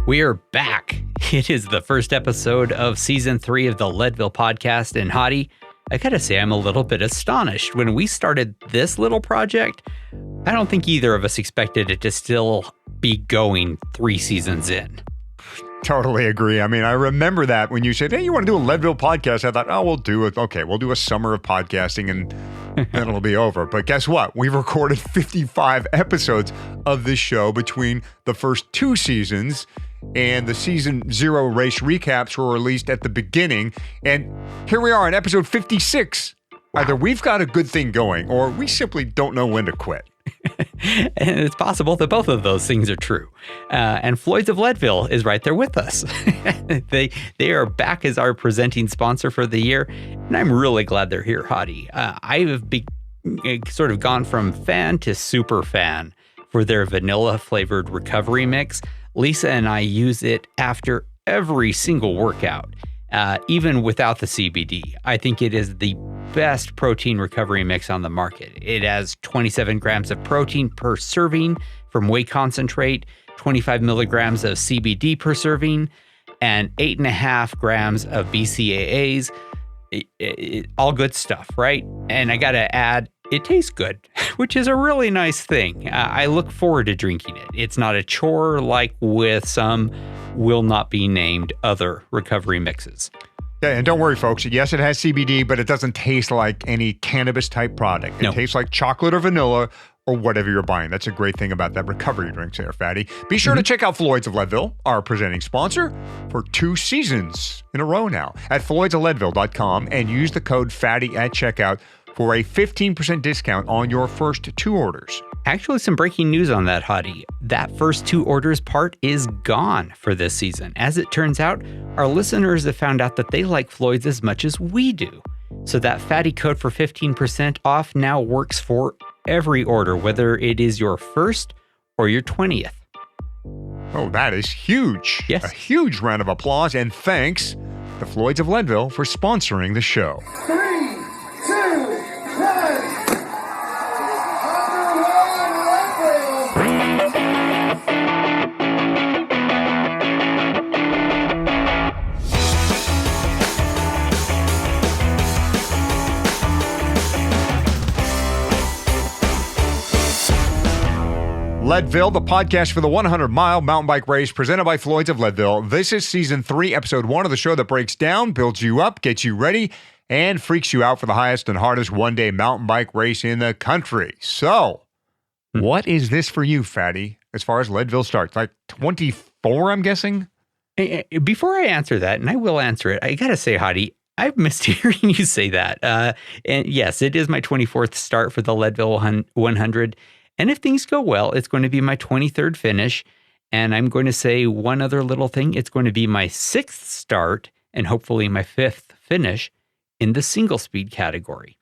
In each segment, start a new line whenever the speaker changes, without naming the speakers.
We are back. It is the first episode of season 3 of the Leadville podcast. And Hottie, I gotta say, I'm a little bit astonished. When we started this little project, I don't think either of us expected it to still be going 3 seasons in.
Totally agree. I mean, I remember that when you said, hey, you want to do a Leadville podcast? I thought, oh, we'll do it. Okay, we'll do a summer of podcasting and then it'll be over. But guess what? We've recorded 55 episodes of this show between the first 2 seasons, and the season 0 race recaps were released at the beginning. And here we are in episode 56. Either we've got a good thing going or we simply don't know when to quit.
And it's possible that both of those things are true. And Floyd's of Leadville is right there with us. They are back as our presenting sponsor for the year, and I'm really glad they're here, Hottie. I have sort of gone from fan to super fan for their vanilla flavored recovery mix. Lisa and I use it after every single workout, even without the CBD. I think it is the best protein recovery mix on the market. It has 27 grams of protein per serving from whey concentrate, 25 milligrams of CBD per serving, and 8.5 grams of BCAAs. All good stuff, right? And I gotta add, it tastes good, which is a really nice thing. I look forward to drinking it. It's not a chore like with some will not be named other recovery mixes.
Yeah, and don't worry, folks. Yes, it has CBD, but it doesn't taste like any cannabis-type product. It tastes like chocolate or vanilla or whatever you're buying. That's a great thing about that recovery drinks there, Fatty. Be sure to check out Floyd's of Leadville, our presenting sponsor, for 2 seasons in a row now at floydsofleadville.com, and use the code FATTY at checkout for a 15% discount on your first 2 orders.
Actually, some breaking news on that, Hottie. That first 2 orders part is gone for this season. As it turns out, our listeners have found out that they like Floyd's as much as we do. So that Fatty code for 15% off now works for every order, whether it is your first or your 20th.
Oh, that is huge.
Yes.
A huge round of applause, and thanks to Floyd's of Leadville for sponsoring the show.
3, 2, 1.
Leadville, the podcast for the 100-mile mountain bike race presented by Floyd's of Leadville. This is season 3, episode 1 of the show that breaks down, builds you up, gets you ready, and freaks you out for the highest and hardest one-day mountain bike race in the country. So, what is this for you, Fatty, as far as Leadville starts? Like 24, I'm guessing?
Before I answer that, and I will answer it, I gotta say, Hottie, I've missed hearing you say that. And yes, it is my 24th start for the Leadville 100. And if things go well, it's going to be my 23rd finish. And I'm going to say one other little thing. It's going to be my 6th start and hopefully my 5th finish in the single speed category.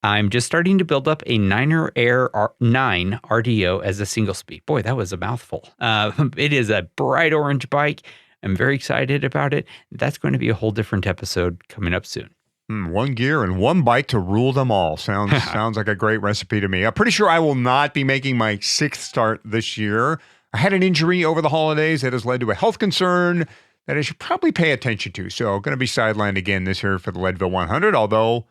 I'm just starting to build up a Niner Air 9 RDO as a single speed. Boy, that was a mouthful. It is a bright orange bike. I'm very excited about it. That's going to be a whole different episode coming up soon.
1 gear and 1 bike to rule them all. Sounds like a great recipe to me. I'm pretty sure I will not be making my 6th start this year. I had an injury over the holidays that has led to a health concern that I should probably pay attention to. So going to be sidelined again this year for the Leadville 100, although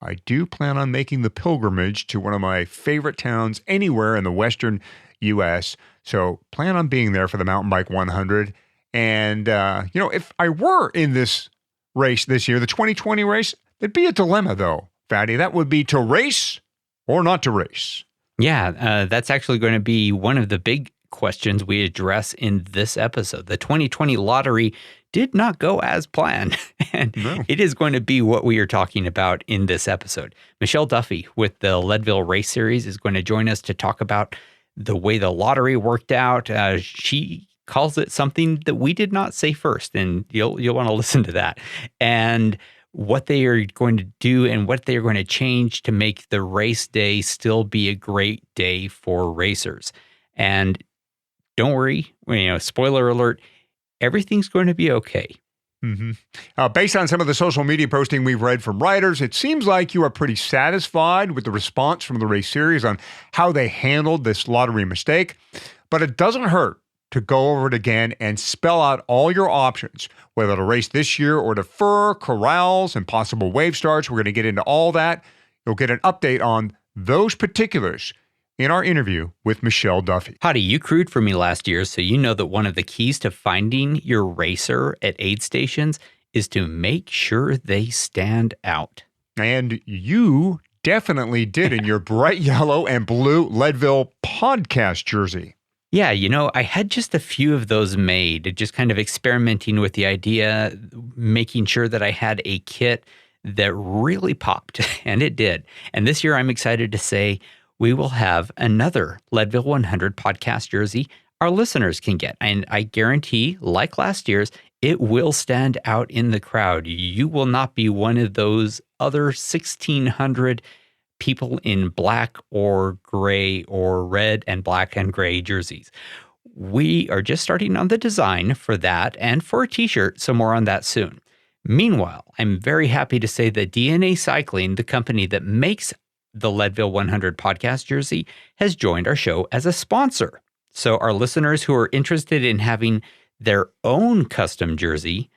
I do plan on making the pilgrimage to one of my favorite towns anywhere in the western U.S. So plan on being there for the Mountain Bike 100. And, if I were in this race this year, the 2020 race, it'd be a dilemma though, Fatty. That would be to race or not to race.
Yeah, that's actually going to be one of the big questions we address in this episode. The 2020 lottery did not go as planned, and It is going to be what we are talking about in this episode. Michelle Duffy with the Leadville Race Series is going to join us to talk about the way the lottery worked out. She calls it something that we did not say first, and you'll want to listen to that. And what they are going to do and what they are going to change to make the race day still be a great day for racers. And don't worry, spoiler alert, everything's going to be okay.
Based on some of the social media posting we've read from riders, it seems like you are pretty satisfied with the response from the race series on how they handled this lottery mistake. But it doesn't hurt to go over it again and spell out all your options, whether to race this year or defer, corrals, and possible wave starts. We're going to get into all that. You'll get an update on those particulars in our interview with Michelle Duffy.
Hottie, you crewed for me last year, so you know that one of the keys to finding your racer at aid stations is to make sure they stand out.
And you definitely did in your bright yellow and blue Leadville podcast jersey.
Yeah, I had just a few of those made, just kind of experimenting with the idea, making sure that I had a kit that really popped, and it did. And this year I'm excited to say we will have another Leadville 100 podcast jersey our listeners can get. And I guarantee, like last year's, it will stand out in the crowd. You will not be one of those other 1,600 people in black or gray or red and black and gray jerseys. We are just starting on the design for that and for a t-shirt, so more on that soon. Meanwhile, I'm very happy to say that DNA Cycling, the company that makes the Leadville 100 podcast jersey, has joined our show as a sponsor. So our listeners who are interested in having their own custom jersey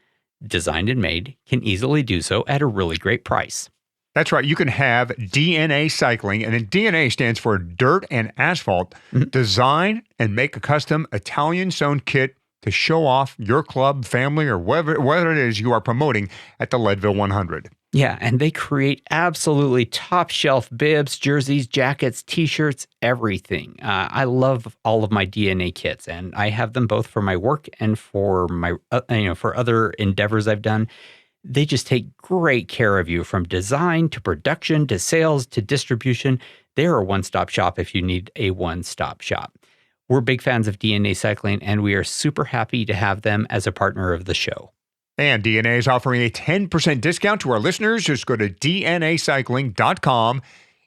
designed and made can easily do so at a really great price.
That's right. You can have DNA Cycling, and then DNA stands for Dirt and Asphalt, design and make a custom Italian-sewn kit to show off your club, family, or whatever it is you are promoting at the Leadville 100.
Yeah, and they create absolutely top-shelf bibs, jerseys, jackets, T-shirts, everything. I love all of my DNA kits, and I have them both for my work and for my, for other endeavors I've done. They just take great care of you from design to production to sales to distribution. They're a one-stop shop if you need a one-stop shop. We're big fans of DNA Cycling, and we are super happy to have them as a partner of the show.
And DNA is offering a 10% discount to our listeners. Just go to dnacycling.com,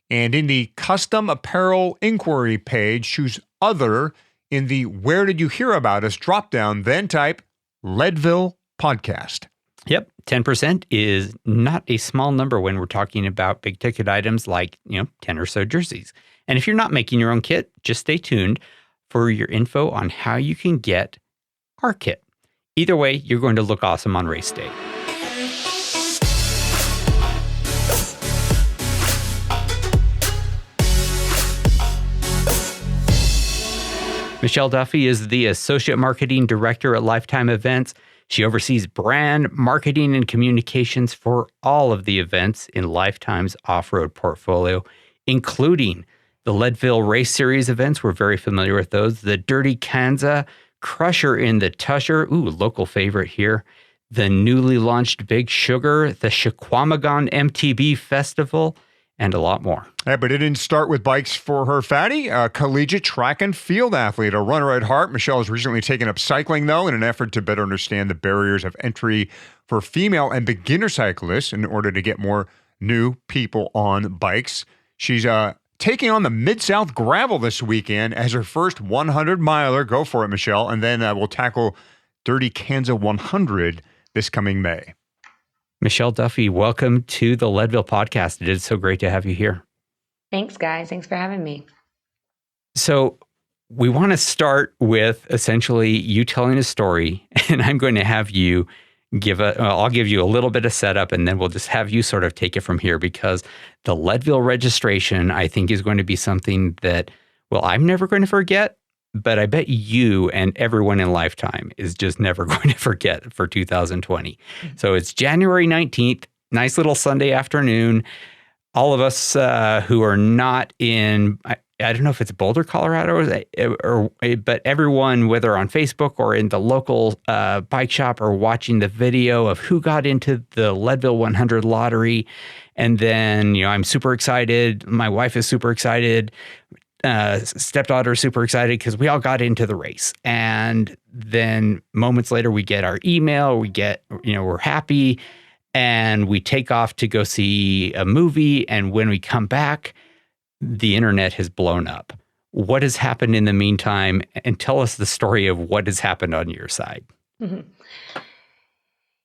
and in the custom apparel inquiry page, choose Other in the Where Did You Hear About Us drop-down, then type Leadville Podcast.
Yep, 10% is not a small number when we're talking about big ticket items like, 10 or so jerseys. And if you're not making your own kit, just stay tuned for your info on how you can get our kit. Either way, you're going to look awesome on race day. Michelle Duffy is the Associate Marketing Director at Lifetime Events. She oversees brand, marketing, and communications for all of the events in Lifetime's off-road portfolio, including the Leadville Race Series events. We're very familiar with those. The Dirty Kanza, Crusher in the Tusher, local favorite here. The newly launched Big Sugar, the Chequamegon MTB Festival, and a lot more.
Yeah, but it didn't start with bikes for her, Fatty. A collegiate track and field athlete, a runner at heart. Michelle has recently taken up cycling, though, in an effort to better understand the barriers of entry for female and beginner cyclists in order to get more new people on bikes. She's taking on the Mid-South Gravel this weekend as her first 100-miler. Go for it, Michelle. And then we'll tackle Dirty Kanza 100 this coming May.
Michelle Duffy, welcome to the Leadville podcast. It is so great to have you here.
Thanks, guys. Thanks for having me.
So we want to start with essentially you telling a story, and I'm going to have you I'll give you a little bit of setup, and then we'll just have you sort of take it from here, because the Leadville registration, I think, is going to be something that, I'm never going to forget, but I bet you and everyone in Lifetime is just never going to forget for 2020. So it's January 19th, nice little Sunday afternoon. All of us who are not in, I don't know if it's Boulder, Colorado, but everyone, whether on Facebook or in the local bike shop, are watching the video of who got into the Leadville 100 lottery. And then, I'm super excited. My wife is super excited. Stepdaughter is super excited because we all got into the race. And then moments later, we get our email, we're happy, and we take off to go see a movie. And when we come back, the internet has blown up. What has happened in the meantime? And tell us the story of what has happened on your side.
Mm-hmm.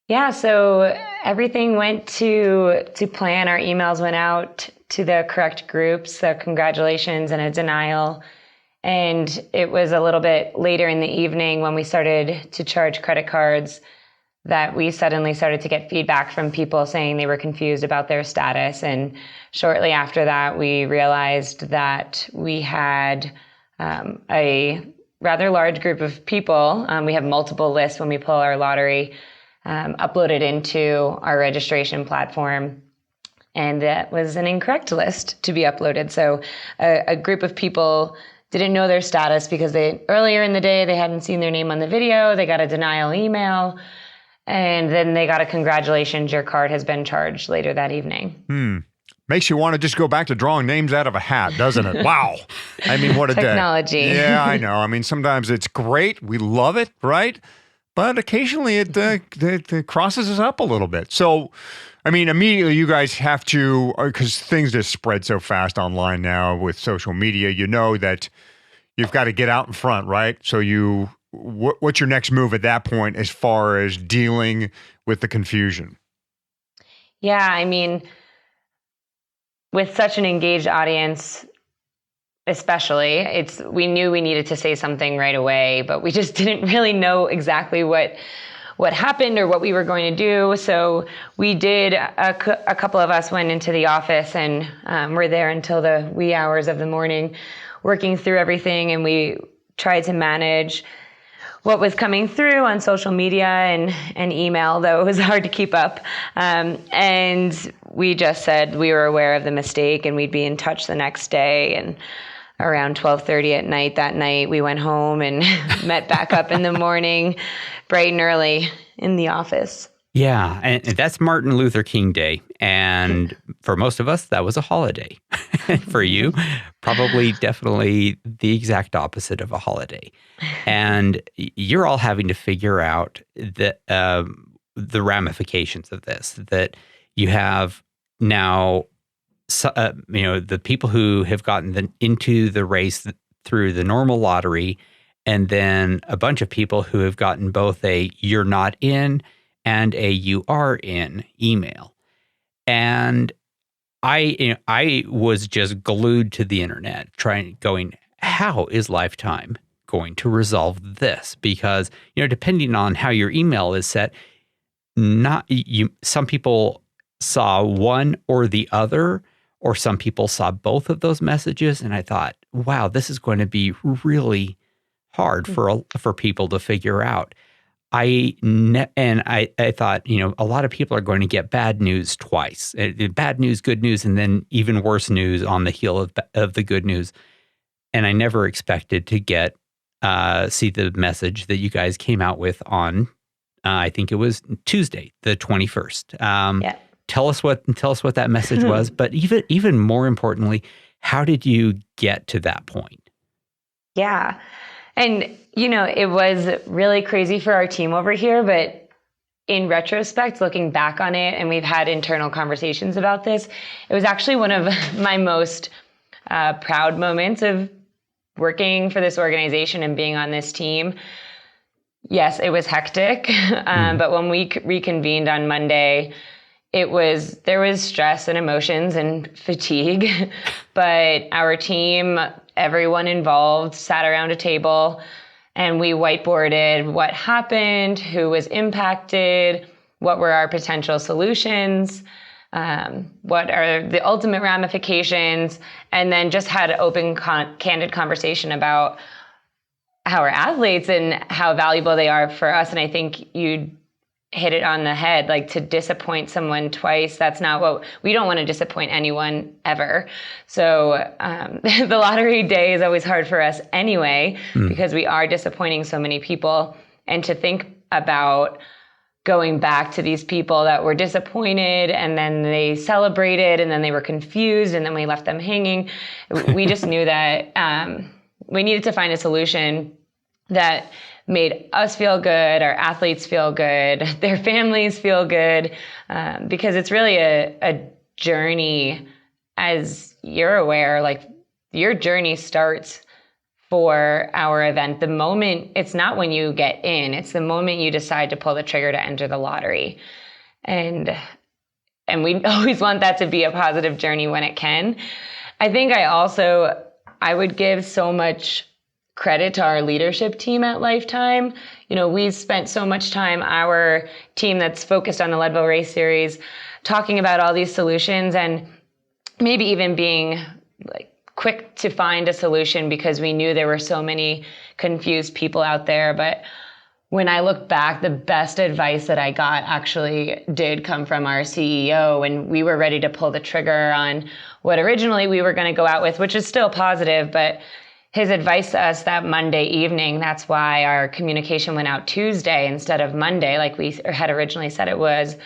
Yeah, so everything went to plan. Our emails went out to the correct groups, so congratulations and a denial. And it was a little bit later in the evening when we started to charge credit cards that we suddenly started to get feedback from people saying they were confused about their status. And shortly after that, we realized that we had a rather large group of people. We have multiple lists when we pull our lottery uploaded into our registration platform. And that was an incorrect list to be uploaded. So a group of people didn't know their status because earlier in the day, they hadn't seen their name on the video. They got a denial email. And then they got a congratulations, your card has been charged later that evening.
Makes you want to just go back to drawing names out of a hat, doesn't it? Wow. I mean, what a
Technology.
day. Yeah, I know. I mean, sometimes it's great. We love it, right? But occasionally it crosses us up a little bit. So, I mean, immediately you guys have to, because things just spread so fast online now with social media, you know that you've got to get out in front, right? So what's your next move at that point as far as dealing with the confusion?
Yeah, I mean, with such an engaged audience, especially, we knew we needed to say something right away, but we just didn't really know exactly what happened or what we were going to do. So we did, a couple of us went into the office and were there until the wee hours of the morning, working through everything, and we tried to manage what was coming through on social media and email, though it was hard to keep up. And we just said we were aware of the mistake and we'd be in touch the next day. And around 12:30 at night that night, we went home and met back up in the morning, bright and early in the office.
Yeah, and that's Martin Luther King Day. And for most of us, that was a holiday. For you, probably definitely the exact opposite of a holiday. And you're all having to figure out the ramifications of this, that you have now, the people who have gotten into the race through the normal lottery, and then a bunch of people who have gotten both a "you're not in" and a "you are in" email. And I was just glued to the internet going, how is Lifetime going to resolve this? Because, depending on how your email is set, some people saw one or the other, or some people saw both of those messages. And I thought, wow, this is going to be really hard for people to figure out. I thought, a lot of people are going to get bad news twice. Bad news, good news, and then even worse news on the heel of the good news. And I never expected to see the message that you guys came out with on, I think it was Tuesday, the 21st.
Yeah.
Tell us what that message was. But even more importantly, how did you get to that point?
Yeah. And, it was really crazy for our team over here, but in retrospect, looking back on it, and we've had internal conversations about this, it was actually one of my most proud moments of working for this organization and being on this team. Yes, it was hectic, but when we reconvened on Monday, there was stress and emotions and fatigue, but our team, everyone involved, sat around a table and we whiteboarded what happened, who was impacted, what were our potential solutions, what are the ultimate ramifications, and then just had an open, candid conversation about our athletes and how valuable they are for us. And I think you hit it on the head, like to disappoint someone twice. That's not we don't want to disappoint anyone ever. So the lottery day is always hard for us anyway, because we are disappointing so many people. And to think about going back to these people that were disappointed and then they celebrated and then they were confused and then we left them hanging. We just knew that we needed to find a solution that made us feel good, our athletes feel good, their families feel good, because it's really a journey. As you're aware, like your journey starts for our event the moment, it's not when you get in, it's the moment you decide to pull the trigger to enter the lottery. And we always want that to be a positive journey when it can. I think I would give so much credit to our leadership team at Lifetime. We spent so much time, our team that's focused on the Leadville Race Series, talking about all these solutions and maybe even being like quick to find a solution because we knew there were so many confused people out there. But when I look back, the best advice that I got actually did come from our CEO when we were ready to pull the trigger on what originally we were going to go out with, which is still positive, but his advice to us that Monday evening, that's why our communication went out Tuesday instead of Monday, like we had originally said it was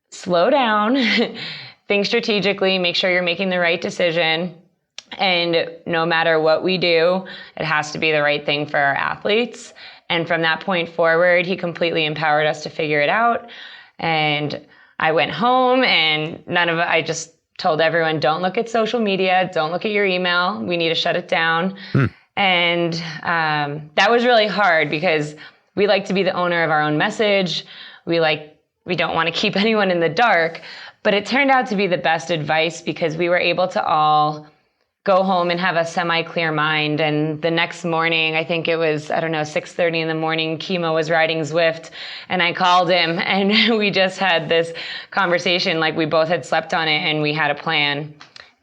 slow down, think strategically, make sure you're making the right decision. And no matter what we do, it has to be the right thing for our athletes. And from that point forward, he completely empowered us to figure it out. And I went home and I just told everyone, don't look at social media, don't look at your email. We need to shut it down. And that was really hard because we like to be the owner of our own message. We don't want to keep anyone in the dark, but it turned out to be the best advice because we were able to all go home and have a semi-clear mind. And the next morning, I think it was, 6:30 in the morning, Chemo was riding Zwift, and I called him, and we just had this conversation like we both had slept on it, and we had a plan.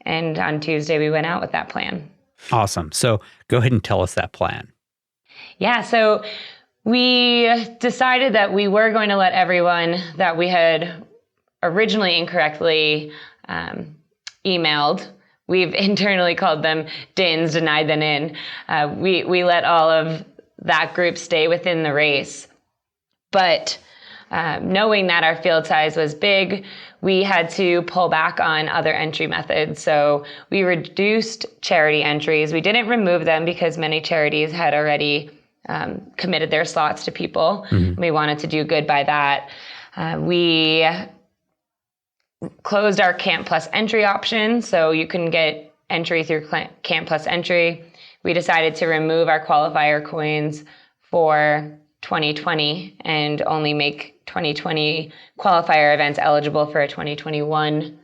And on Tuesday, we went out with that plan.
Awesome. So go ahead and tell us that plan.
Yeah, so we decided that we were going to let everyone that we had originally incorrectly emailed. We've internally called them DINs, denied them in. We let all of that group stay within the race. But knowing that our field size was big, we had to pull back on other entry methods. So we reduced charity entries. We didn't remove them because many charities had already committed their slots to people. We wanted to do good by that. We closed our Camp Plus entry option, so you can get entry through Camp Plus entry. We decided to remove our qualifier coins for 2020 and only make 2020 qualifier events eligible for a 2021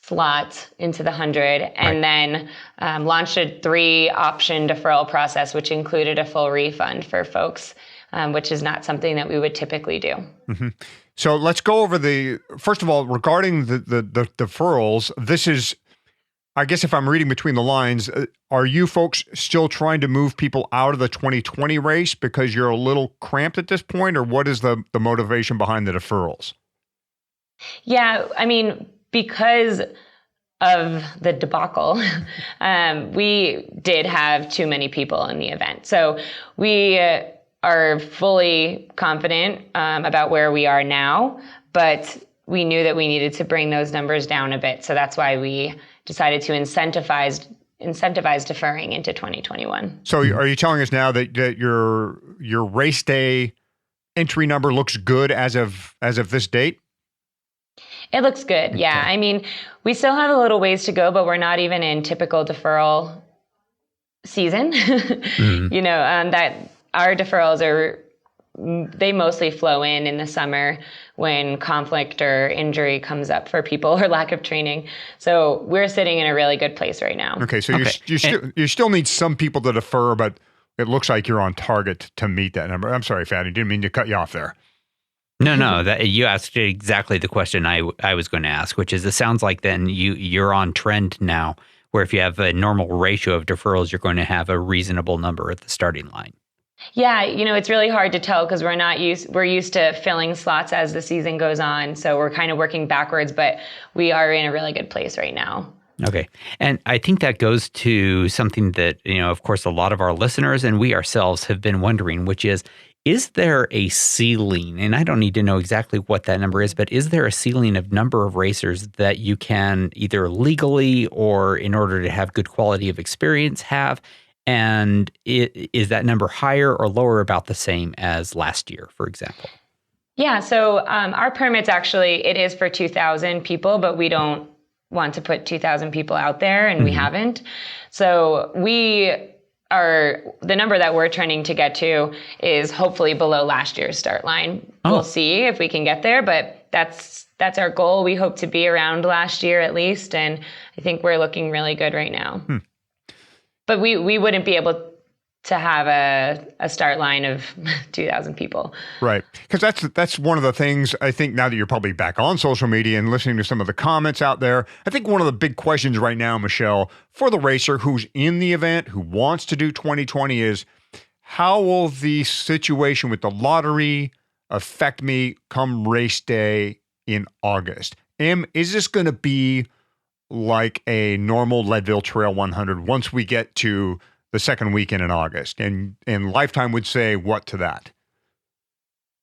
slot into the 100, and then launched a 3-option deferral process, which included a full refund for folks, which is not something that we would typically do.
So let's go over first of all, regarding the deferrals, this is, I guess if I'm reading between the lines, are you folks still trying to move people out of the 2020 race because you're a little cramped at this point, or what is the motivation behind the deferrals?
Yeah, I mean, because of the debacle, we did have too many people in the event. So we are fully confident about where we are now, but we knew that we needed to bring those numbers down a bit. So that's why we decided to incentivize deferring into 2021.
So are you telling us now that your race day entry number looks good as of this date?
It looks good. Okay. Yeah. I mean, we still have a little ways to go, but we're not even in typical deferral season. That our deferrals they mostly flow in the summer when conflict or injury comes up for people or lack of training. So we're sitting in a really good place right now.
Okay. So you still need some people to defer, but it looks like you're on target to meet that number. I'm sorry, Fatty, didn't mean to cut you off there.
No, that you asked exactly the question I was going to ask, which is, it sounds like then you're on trend now, where if you have a normal ratio of deferrals, you're going to have a reasonable number at the starting line.
Yeah, it's really hard to tell because we're used to filling slots as the season goes on. So we're kind of working backwards, but we are in a really good place right now.
Okay. And I think that goes to something that, of course, a lot of our listeners and we ourselves have been wondering, which is there a ceiling? And I don't need to know exactly what that number is, but is there a ceiling of number of racers that you can either legally or in order to have good quality of experience have? And is that number higher or lower, about the same as last year, for example?
Yeah, so our permits actually, it is for 2,000 people, but we don't want to put 2,000 people out there, and we haven't. So the number that we're trying to get to is hopefully below last year's start line. We'll see if we can get there, but that's our goal. We hope to be around last year at least, and I think we're looking really good right now. but we wouldn't be able to have a start line of 2,000 people.
Right. Because that's one of the things, I think, now that you're probably back on social media and listening to some of the comments out there, I think one of the big questions right now, Michelle, for the racer who's in the event, who wants to do 2020 is, how will the situation with the lottery affect me come race day in August? Is this going to be like a normal Leadville Trail 100 once we get to the second weekend in August? And Lifetime would say what to that?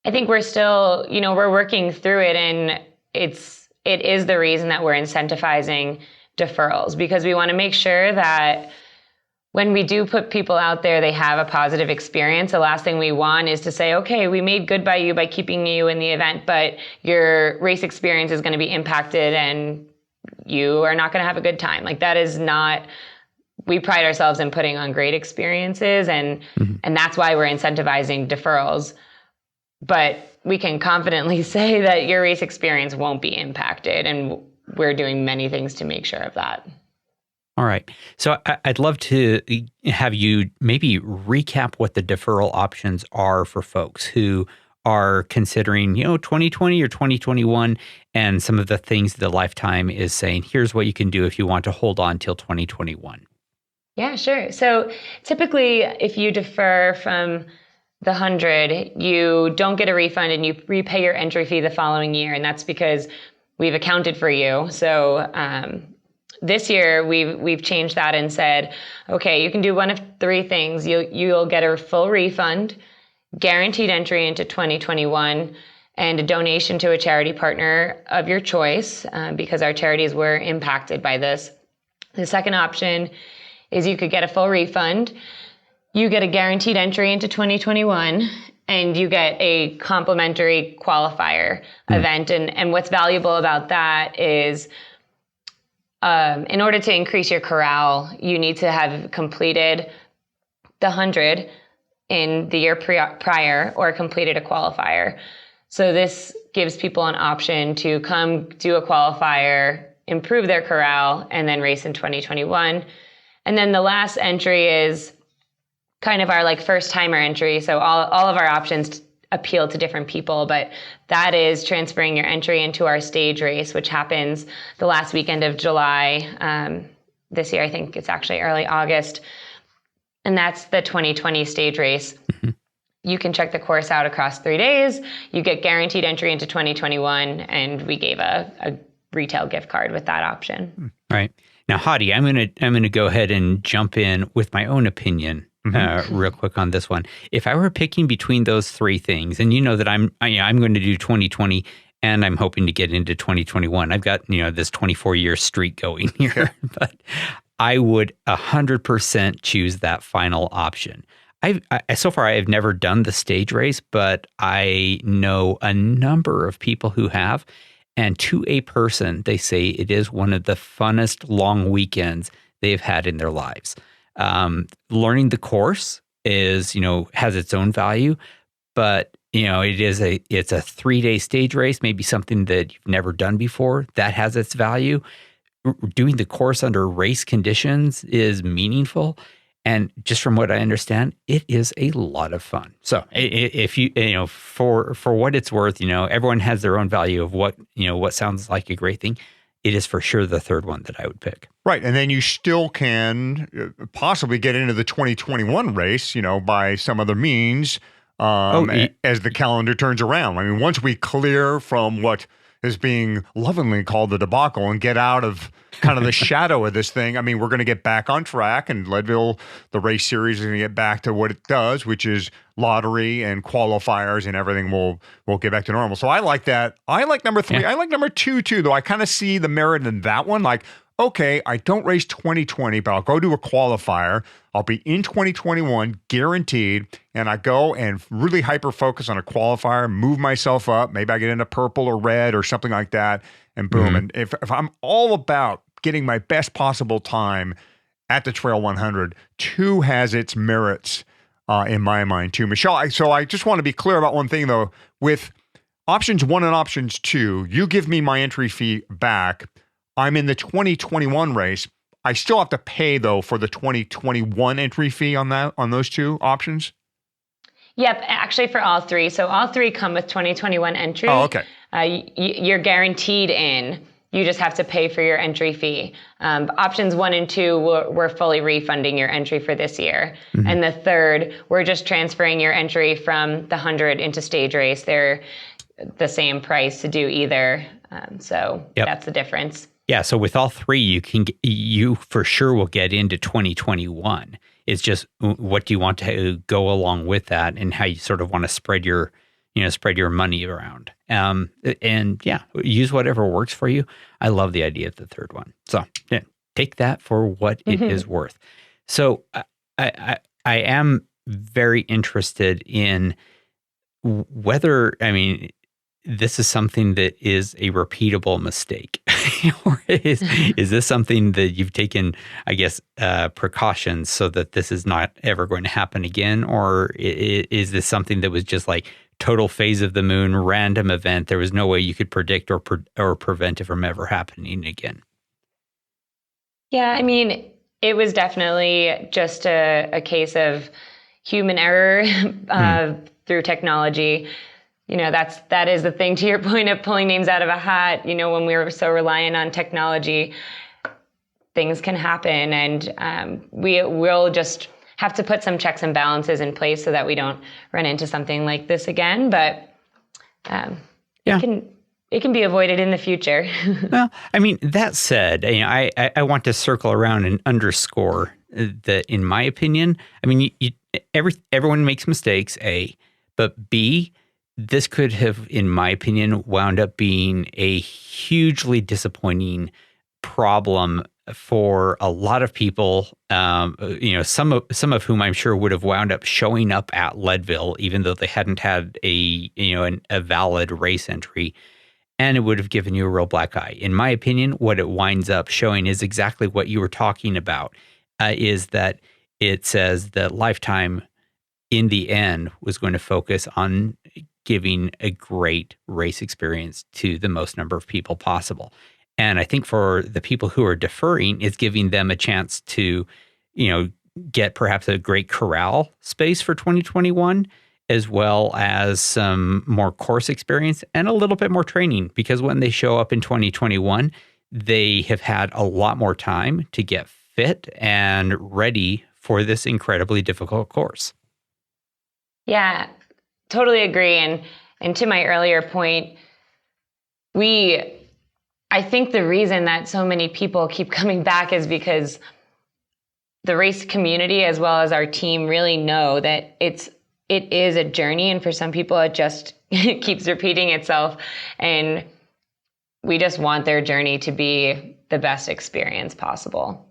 I think we're still, we're working through it, and it is the reason that we're incentivizing deferrals, because we want to make sure that when we do put people out there, they have a positive experience. The last thing we want is to say, okay, we made good by you by keeping you in the event, but your race experience is going to be impacted and you are not going to have a good time. Like, that is not, we pride ourselves in putting on great experiences, and that's why we're incentivizing deferrals. But we can confidently say that your race experience won't be impacted, and we're doing many things to make sure of that.
All right. So I'd love to have you maybe recap what the deferral options are for folks who are considering, 2020 or 2021, and some of the things the Lifetime is saying, here's what you can do if you want to hold on till 2021.
Yeah, sure. So typically, if you defer from the 100, you don't get a refund and you repay your entry fee the following year. And that's because we've accounted for you. So this year, we've changed that and said, okay, you can do one of three things. You'll get a full refund, guaranteed entry into 2021, and a donation to a charity partner of your choice, because our charities were impacted by this. The second option is you could get a full refund. You get a guaranteed entry into 2021, and you get a complimentary qualifier event. And what's valuable about that is, in order to increase your corral, you need to have completed the 100 in the year prior or completed a qualifier. So this gives people an option to come do a qualifier, improve their corral, and then race in 2021. And then the last entry is kind of our first timer entry. So all of our options appeal to different people, but that is transferring your entry into our stage race, which happens the last weekend of July. This year, I think it's actually early August. And that's the 2020 stage race. You can check the course out across 3 days. You get guaranteed entry into 2021, and we gave a retail gift card with that option.
Right. Now, Hottie, I'm gonna go ahead and jump in with my own opinion real quick on this one. If I were picking between those three things, and that I'm going to do 2020 and I'm hoping to get into 2021. I've got, this 24-year streak going here, but I would 100% choose that final option. So far, I have never done the stage race, but I know a number of people who have. And to a person, they say it is one of the funnest long weekends they've had in their lives. Learning the course is, has its own value, but it's a 3-day stage race, maybe something that you've never done before. That has its value. Doing the course under race conditions is meaningful. And just from what I understand, it is a lot of fun. So if you, for what it's worth, everyone has their own value of what sounds like a great thing. It is for sure the third one that I would pick.
Right. And then you still can possibly get into the 2021 race, by some other means as the calendar turns around. I mean, once we clear from what is being lovingly called the debacle and get out of kind of the shadow of this thing, I mean, we're going to get back on track, and Leadville, the race series, is going to get back to what it does, which is lottery and qualifiers, and everything will get back to normal. So I like that. I like number 3. Yeah. I like number 2 too, though. I kind of see the merit in that one. Like, okay, I don't race 2020, but I'll go to a qualifier. I'll be in 2021 guaranteed, and I go and really hyper focus on a qualifier, move myself up. Maybe I get into purple or red or something like that, and boom. And if I'm all about getting my best possible time at the Trail 100, 2 has its merits in my mind too. Michelle, so I just want to be clear about one thing, though. With options 1 and options 2, you give me my entry fee back. I'm in the 2021 race. I still have to pay, though, for the 2021 entry fee on those two options?
Yep, actually for all three. So all three come with 2021 entry.
Oh, okay.
You're guaranteed in. You just have to pay for your entry fee. Options 1 and 2, we're fully refunding your entry for this year. Mm-hmm. And the third, we're just transferring your entry from the 100 into stage race. They're the same price to do either. That's the difference.
Yeah, so with all three, you for sure will get into 2021. It's just what do you want to go along with that, and how you sort of want to spread your money around. And yeah, use whatever works for you. I love the idea of the third one. So yeah, take that for what it is worth. So I am very interested in whether, this is something that is a repeatable mistake, or is this something that you've taken, I guess, precautions so that this is not ever going to happen again? Or is this something that was just like total phase of the moon, random event? There was no way you could predict or prevent it from ever happening again.
Yeah, it was definitely just a case of human error through technology. That is the thing, to your point of pulling names out of a hat. When we were so reliant on technology, things can happen, and we'll just have to put some checks and balances in place so that we don't run into something like this again. But it can be avoided in the future.
Well, that said, I want to circle around and underscore that, in my opinion, everyone makes mistakes, A, but B, this could have, in my opinion, wound up being a hugely disappointing problem for a lot of people. Some of whom I'm sure would have wound up showing up at Leadville, even though they hadn't had a valid race entry, and it would have given you a real black eye. In my opinion, what it winds up showing is exactly what you were talking about, is that it says that Lifetime, in the end, was going to focus on giving a great race experience to the most number of people possible. And I think for the people who are deferring, it's giving them a chance to, get perhaps a great corral space for 2021, as well as some more course experience and a little bit more training, because when they show up in 2021, they have had a lot more time to get fit and ready for this incredibly difficult course.
Yeah, totally agree. And to my earlier point, I think the reason that so many people keep coming back is because the race community, as well as our team, really know that it is a journey. And for some people, it just keeps repeating itself. And we just want their journey to be the best experience possible.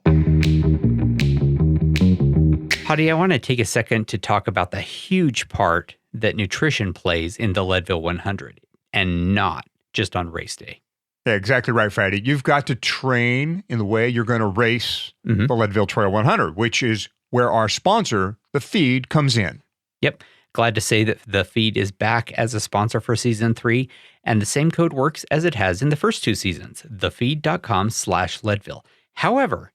Hottie, I want to take a second to talk about the huge part that nutrition plays in the Leadville 100, and not just on race day.
Yeah, exactly right, Fatty. You've got to train in the way you're going to race the Leadville Trail 100, which is where our sponsor, The Feed, comes in.
Yep. Glad to say that The Feed is back as a sponsor for season 3, and the same code works as it has in the first 2 seasons, thefeed.com/Leadville. However,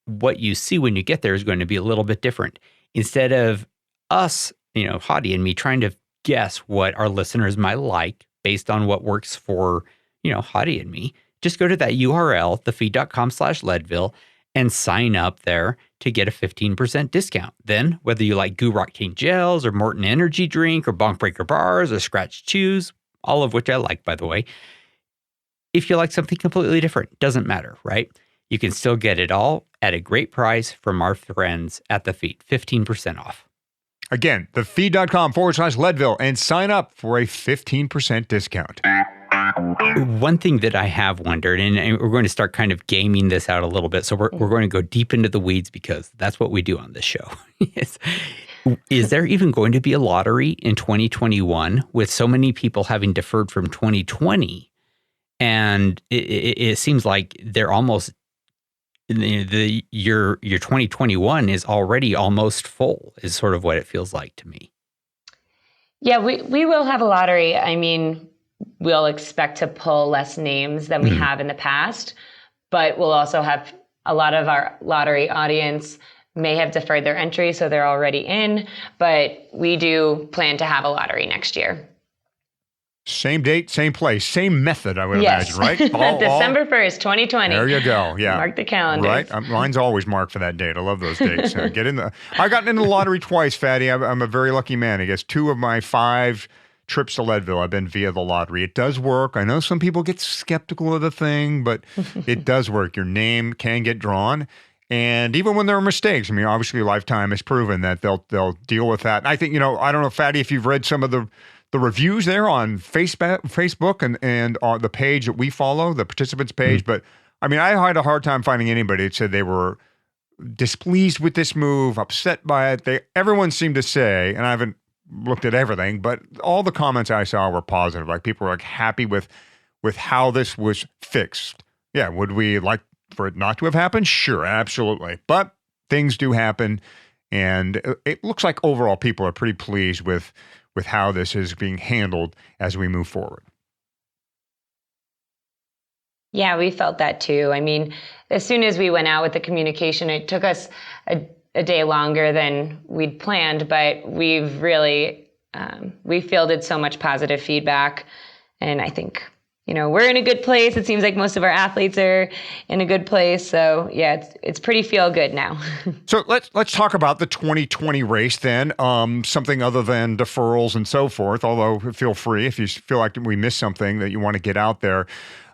what you see when you get there is going to be a little bit different. Instead of us, Hottie and me, trying to guess what our listeners might like based on what works for, Hottie and me, just go to that URL, thefeed.com/Leadville, and sign up there to get a 15% discount. Then, whether you like Goo Roctane gels or Morton Energy Drink or Bonk Breaker bars or Scratch Chews, all of which I like, by the way, if you like something completely different, doesn't matter, right? You can still get it all at a great price from our friends at The Feed, 15% off.
Again, thefeed.com/Leadville, and sign up for a 15% discount.
One thing that I have wondered, and we're going to start kind of gaming this out a little bit, so we're going to go deep into the weeds because that's what we do on this show. Is there even going to be a lottery in 2021 with so many people having deferred from 2020? And it seems like they're almost, your 2021 is already almost full, is sort of what it feels like to me.
Yeah, we will have a lottery. We'll expect to pull less names than we have in the past, but we'll also have a lot of our lottery audience may have deferred their entry, so they're already in, but we do plan to have a lottery next year.
Same date, same place, same method, I would imagine, right?
December 1st, 2020.
There you go. Yeah.
Mark the calendar.
Right. Mine's always marked for that date. I love those dates. Get in the. I got into the lottery twice, Fatty. I'm a very lucky man. I guess 2 of my 5 trips to Leadville, I've been via the lottery. It does work. I know some people get skeptical of the thing, but it does work. Your name can get drawn. And even when there are mistakes, I mean, obviously Lifetime has proven that they'll deal with that. And I think, I don't know, Fatty, if you've read some of the reviews there on Facebook and on the page that we follow, the participants page. But I mean, I had a hard time finding anybody that said they were displeased with this move, upset by it. Everyone seemed to say, and I haven't looked at everything, but all the comments I saw were positive. Like people were like happy with how this was fixed. Yeah. Would we like for it not to have happened? Sure. Absolutely. But things do happen. And it looks like overall people are pretty pleased with how this is being handled as we move forward.
Yeah, we felt that too. I mean, as soon as we went out with the communication, it took us a day longer than we'd planned, but we've really, we fielded so much positive feedback. And I think, we're in a good place. It seems like most of our athletes are in a good place. So yeah, it's pretty feel good now.
So let's talk about the 2020 race then. Something other than deferrals and so forth, although feel free if you feel like we missed something that you want to get out there.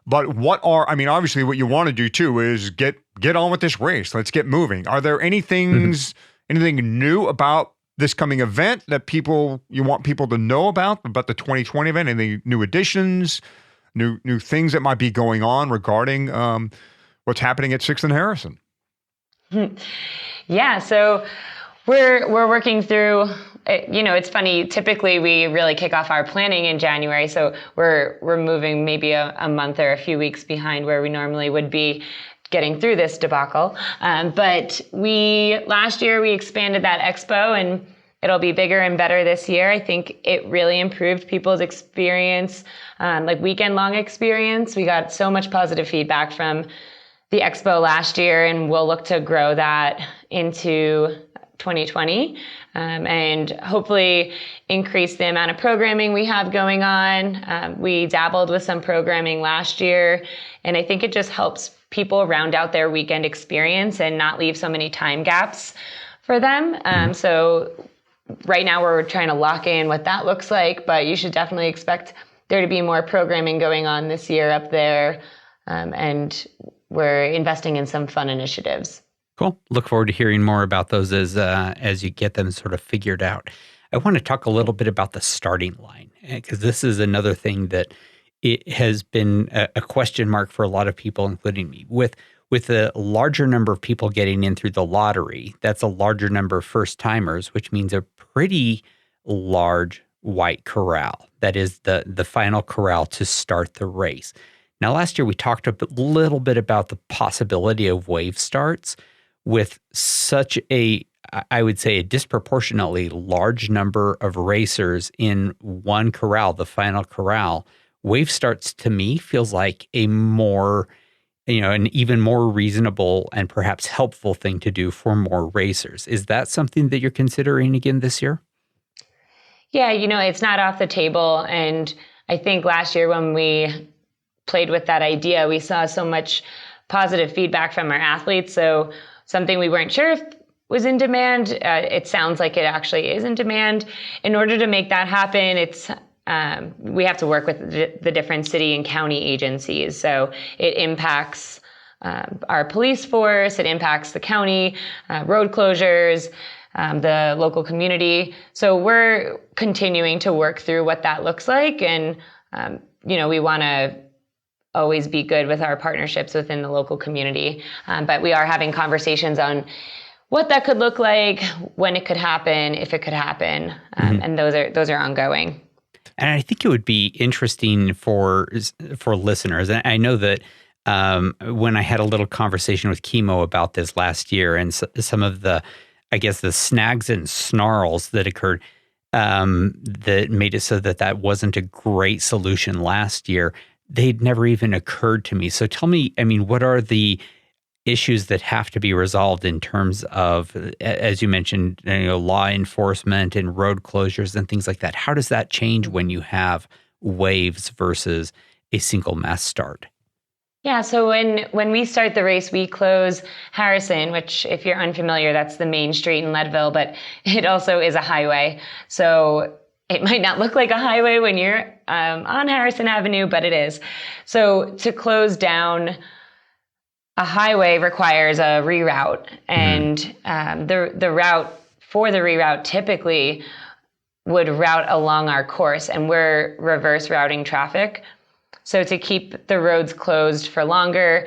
But obviously what you want to do too is get on with this race. Let's get moving. Are there anything new about this coming event that you want people to know about the 2020 event? Any new additions? New things that might be going on regarding what's happening at 6th and Harrison?
Yeah, so we're working through. It's funny. Typically, we really kick off our planning in January, so we're moving maybe a month or a few weeks behind where we normally would be getting through this debacle. But last year we expanded that expo and it'll be bigger and better this year. I think it really improved people's experience, like weekend-long experience. We got so much positive feedback from the expo last year, and we'll look to grow that into 2020 and hopefully increase the amount of programming we have going on. We dabbled with some programming last year, and I think it just helps people round out their weekend experience and not leave so many time gaps for them. So right now we're trying to lock in what that looks like, but you should definitely expect there to be more programming going on this year up there. And we're investing in some fun initiatives.
Cool. Look forward to hearing more about those as you get them sort of figured out. I want to talk a little bit about the starting line, because this is another thing that it has been a question mark for a lot of people, including me. With a larger number of people getting in through the lottery, that's a larger number of first-timers, which means a pretty large white corral. That is the final corral to start the race. Now, last year we talked a little bit about the possibility of wave starts. With such I would say, a disproportionately large number of racers in one corral, the final corral, wave starts to me feels like a more an even more reasonable and perhaps helpful thing to do for more racers. Is that something that you're considering again this year?
Yeah, it's not off the table. And I think last year when we played with that idea, we saw so much positive feedback from our athletes. So something we weren't sure if was in demand, it sounds like it actually is in demand. In order to make that happen, we have to work with the different city and county agencies. So it impacts our police force, it impacts the county, road closures, the local community. So we're continuing to work through what that looks like. And, we want to always be good with our partnerships within the local community. But we are having conversations on what that could look like, when it could happen, if it could happen. And those are ongoing.
And I think it would be interesting for listeners. And I know that when I had a little conversation with Chemo about this last year, and some of the snags and snarls that occurred that made it so that wasn't a great solution last year, they'd never even occurred to me. So tell me, what are issues that have to be resolved in terms of, as you mentioned, law enforcement and road closures and things like that? How does that change when you have waves versus a single mass start?
Yeah, so when we start the race, we close Harrison, which, if you're unfamiliar, that's the main street in Leadville, but it also is a highway. So it might not look like a highway when you're on Harrison Avenue, but it is. So to close down a highway requires a reroute, and the route for the reroute typically would route along our course, and we're reverse routing traffic. So to keep the roads closed for longer,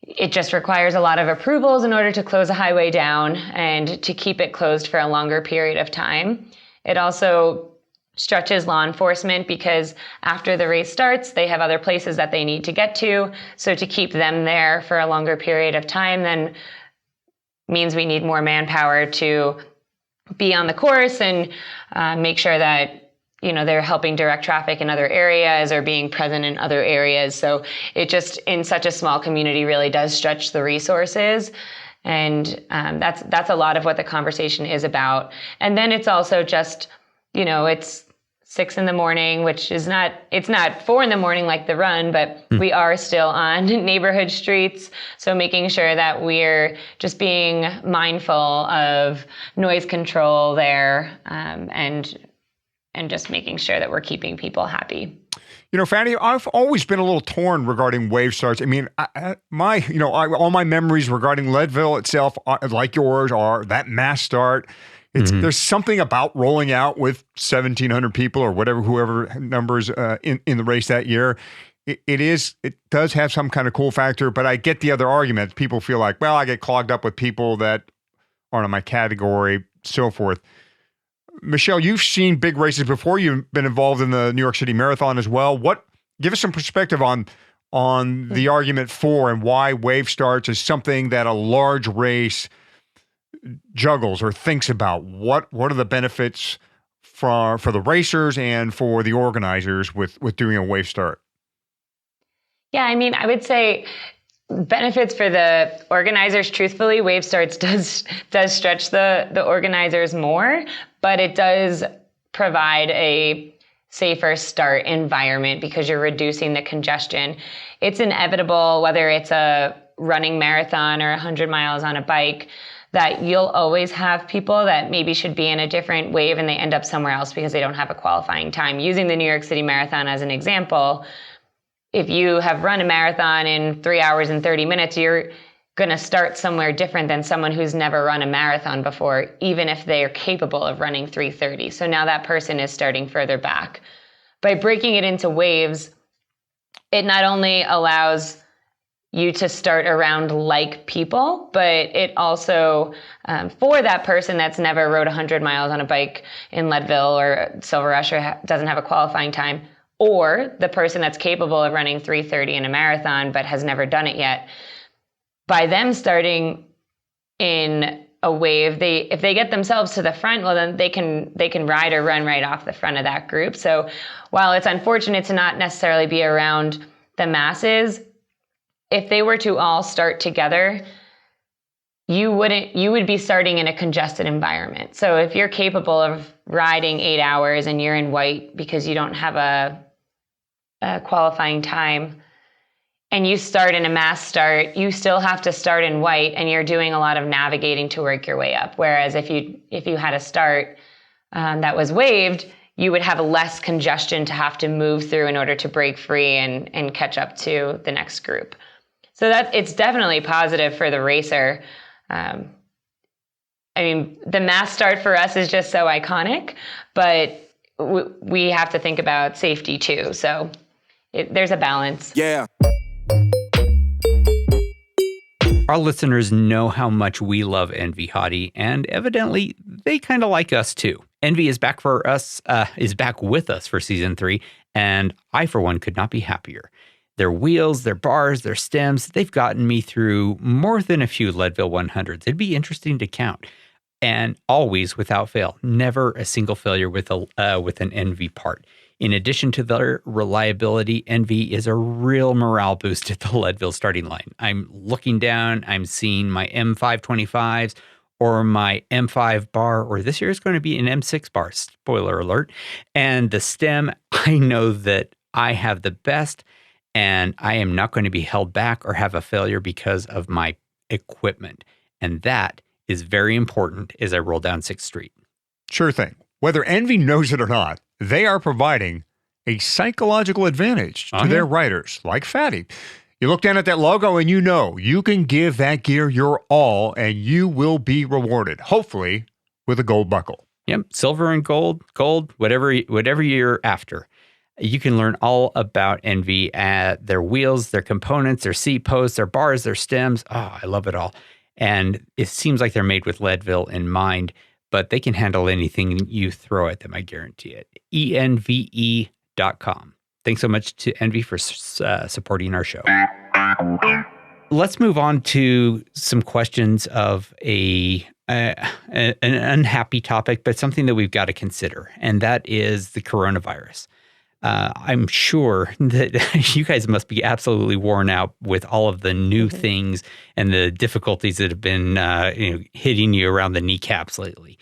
it just requires a lot of approvals in order to close a highway down and to keep it closed for a longer period of time. It also stretches law enforcement because after the race starts, they have other places that they need to get to. So to keep them there for a longer period of time then means we need more manpower to be on the course and make sure that they're helping direct traffic in other areas or being present in other areas. So it just, in such a small community, really does stretch the resources. And that's a lot of what the conversation is about. And then it's also just, it's 6 a.m, which is it's not 4 a.m. like the run, but we are still on neighborhood streets. So making sure that we're just being mindful of noise control there, and just making sure that we're keeping people happy.
Fatty, I've always been a little torn regarding wave starts. I mean, all my memories regarding Leadville itself, like yours, are that mass start. There's something about rolling out with 1,700 people or whoever numbers in the race that year. It does have some kind of cool factor, but I get the other argument. People feel like, well, I get clogged up with people that aren't in my category, so forth. Michelle, you've seen big races before. You've been involved in the New York City Marathon as well. Give us some perspective on the argument for and why wave starts is something that a large race juggles or thinks about. What are the benefits for the racers and for the organizers with doing a wave start?
Yeah, I mean, I would say benefits for the organizers, truthfully, wave starts does stretch the organizers more, but it does provide a safer start environment because you're reducing the congestion. It's inevitable, whether it's a running marathon or 100 miles on a bike, that you'll always have people that maybe should be in a different wave and they end up somewhere else because they don't have a qualifying time. Using the New York City Marathon as an example, if you have run a marathon in 3 hours and 30 minutes, you're going to start somewhere different than someone who's never run a marathon before, even if they are capable of running 3:30. So now that person is starting further back. By breaking it into waves, it not only allows you to start around like people, but it also, for that person that's never rode 100 miles on a bike in Leadville or Silver Rush or doesn't have a qualifying time, or the person that's capable of running 3:30 in a marathon but has never done it yet, by them starting in a wave, if they get themselves to the front, well, then they can ride or run right off the front of that group. So while it's unfortunate to not necessarily be around the masses, if they were to all start together, you would be starting in a congested environment. So if you're capable of riding 8 hours and you're in white because you don't have a qualifying time, and you start in a mass start, you still have to start in white, and you're doing a lot of navigating to work your way up. Whereas if you had a start that was waved, you would have less congestion to have to move through in order to break free and catch up to the next group. So it's definitely positive for the racer. I mean, the mass start for us is just so iconic, but we have to think about safety too. So there's a balance.
Yeah.
Our listeners know how much we love Envy, Hottie, and evidently they kind of like us too. Envy is back with us for season 3, and I, for one, could not be happier. Their wheels, their bars, their stems, they've gotten me through more than a few Leadville 100s. It'd be interesting to count. And always, without fail, never a single failure with an Envy part. In addition to their reliability, Envy is a real morale boost at the Leadville starting line. I'm looking down, I'm seeing my M525s or my M5 bar, or this year is going to be an M6 bar, spoiler alert. And the stem, I know that I have the best, and I am not going to be held back or have a failure because of my equipment. And that is very important as I roll down 6th Street.
Sure thing. Whether Envy knows it or not, they are providing a psychological advantage to their riders, like Fatty. You look down at that logo and you know you can give that gear your all and you will be rewarded, hopefully with a gold buckle.
Yep, silver and gold, whatever you're after. You can learn all about Envy at their wheels, their components, their seat posts, their bars, their stems. Oh, I love it all. And it seems like they're made with Leadville in mind, but they can handle anything you throw at them, I guarantee it. enve.com. Thanks so much to Envy for supporting our show. Let's move on to some questions of an unhappy topic, but something that we've got to consider, and that is the coronavirus. I'm sure that you guys must be absolutely worn out with all of the new things and the difficulties that have been hitting you around the kneecaps lately.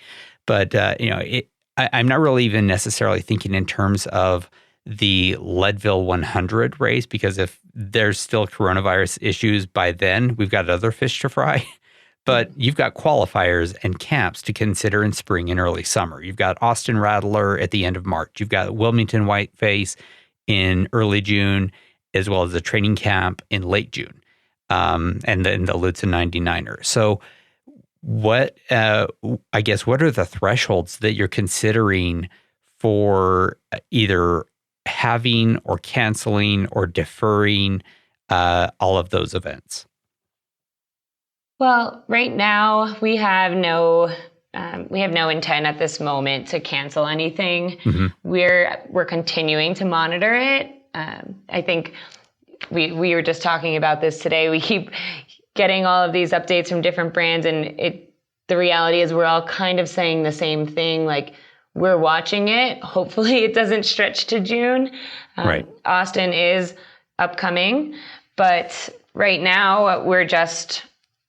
But I'm not really even necessarily thinking in terms of the Leadville 100 race, because if there's still coronavirus issues by then, we've got other fish to fry. But you've got qualifiers and camps to consider in spring and early summer. You've got Austin Rattler at the end of March. You've got Wilmington Whiteface in early June, as well as a training camp in late June, and then the Lutz 99er. So what are the thresholds that you're considering for either having or canceling or deferring all of those events?
Well, right now we have no intent at this moment to cancel anything. Mm-hmm. We're continuing to monitor it. I think we were just talking about this today. We keep getting all of these updates from different brands, and the reality is we're all kind of saying the same thing. Like, we're watching it. Hopefully it doesn't stretch to June.
Right.
Austin is upcoming, but right now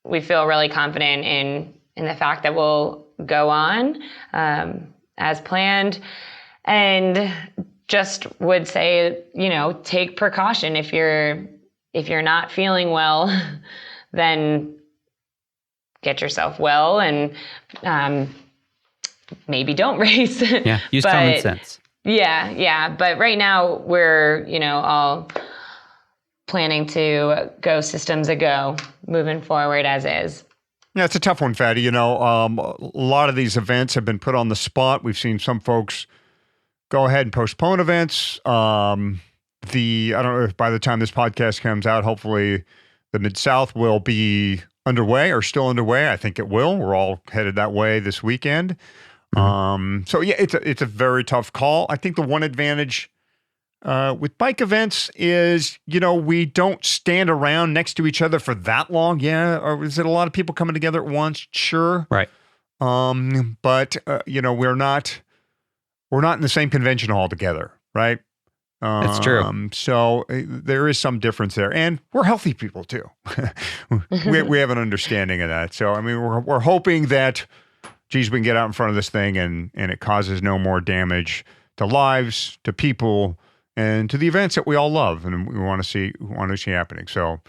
we feel really confident in the fact that we'll go on as planned, and just would say, take precaution. If you're not feeling well, then get yourself well, and maybe don't race.
Yeah, use common sense.
Yeah. But right now we're, all planning to go systems a go, moving forward as is.
Yeah, it's a tough one, Fatty. A lot of these events have been put on the spot. We've seen some folks go ahead and postpone events. I don't know if by the time this podcast comes out, hopefully the Mid-South will be underway or still underway. I think it will. We're all headed that way this weekend. Mm-hmm. So yeah, it's a very tough call. I think the one advantage with bike events is, we don't stand around next to each other for that long. Yeah. Or is it a lot of people coming together at once? Sure.
Right.
But we're not in the same convention hall together. Right.
That's true.
So there is some difference there, and we're healthy people too. we have an understanding of that. So, I mean, we're hoping that, we can get out in front of this thing and it causes no more damage to lives, to people, and to the events that we all love and we want to see happening. So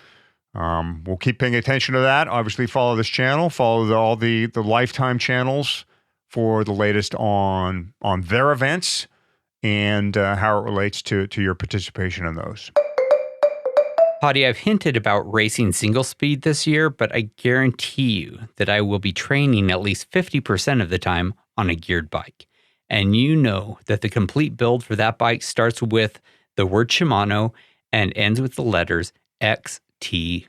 we'll keep paying attention to that. Obviously, follow this channel, follow all the Lifetime channels for the latest on their events and how it relates to your participation in those.
Hottie, I've hinted about racing single speed this year, but I guarantee you that I will be training at least 50% of the time on a geared bike. And you know that the complete build for that bike starts with the word Shimano and ends with the letters XTR.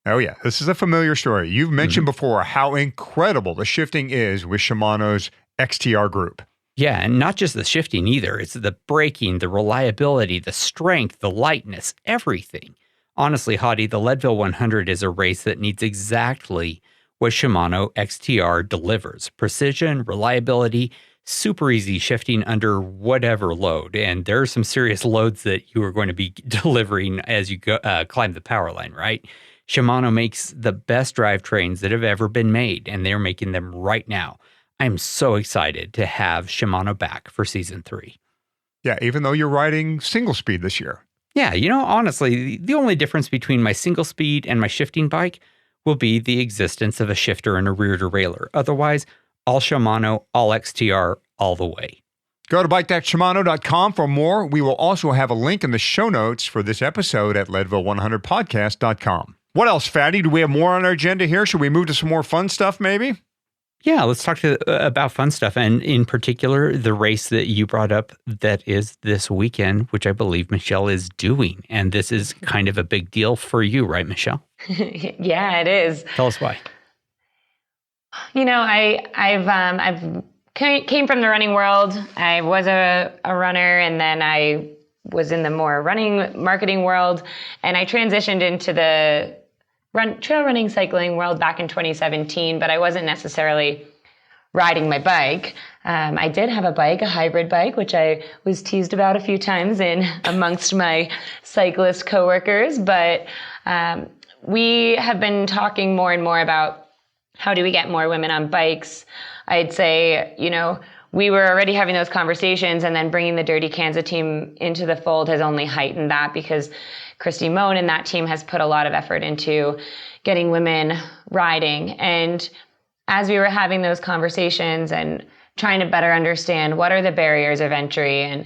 Oh yeah, this is a familiar story. You've mentioned before how incredible the shifting is with Shimano's XTR group.
Yeah, and not just the shifting either. It's the braking, the reliability, the strength, the lightness, everything. Honestly, Hottie, the Leadville 100 is a race that needs exactly what Shimano XTR delivers. Precision, reliability, super easy shifting under whatever load. And there are some serious loads that you are going to be delivering as you go, climb the power line, right? Shimano makes the best drivetrains that have ever been made, and they're making them right now. I'm so excited to have Shimano back for season 3.
Yeah, even though you're riding single speed this year.
Yeah, honestly, the only difference between my single speed and my shifting bike will be the existence of a shifter and a rear derailleur. Otherwise, all Shimano, all XTR, all the way.
Go to bike-shimano.com for more. We will also have a link in the show notes for this episode at Leadville100podcast.com. What else, Fatty? Do we have more on our agenda here? Should we move to some more fun stuff, maybe?
Yeah, let's talk about fun stuff. And in particular, the race that you brought up that is this weekend, which I believe Michelle is doing. And this is kind of a big deal for you, right, Michelle?
Yeah, it is.
Tell us why.
I've came from the running world. I was a runner, and then I was in the more running marketing world, and I transitioned into the trail running cycling world back in 2017, but I wasn't necessarily riding my bike. I did have a bike, a hybrid bike, which I was teased about a few times amongst my cyclist coworkers, but we have been talking more and more about how do we get more women on bikes. I'd say, we were already having those conversations, and then bringing the Dirty Kansas team into the fold has only heightened that, because Christy Moan and that team has put a lot of effort into getting women riding. And as we were having those conversations and trying to better understand what are the barriers of entry and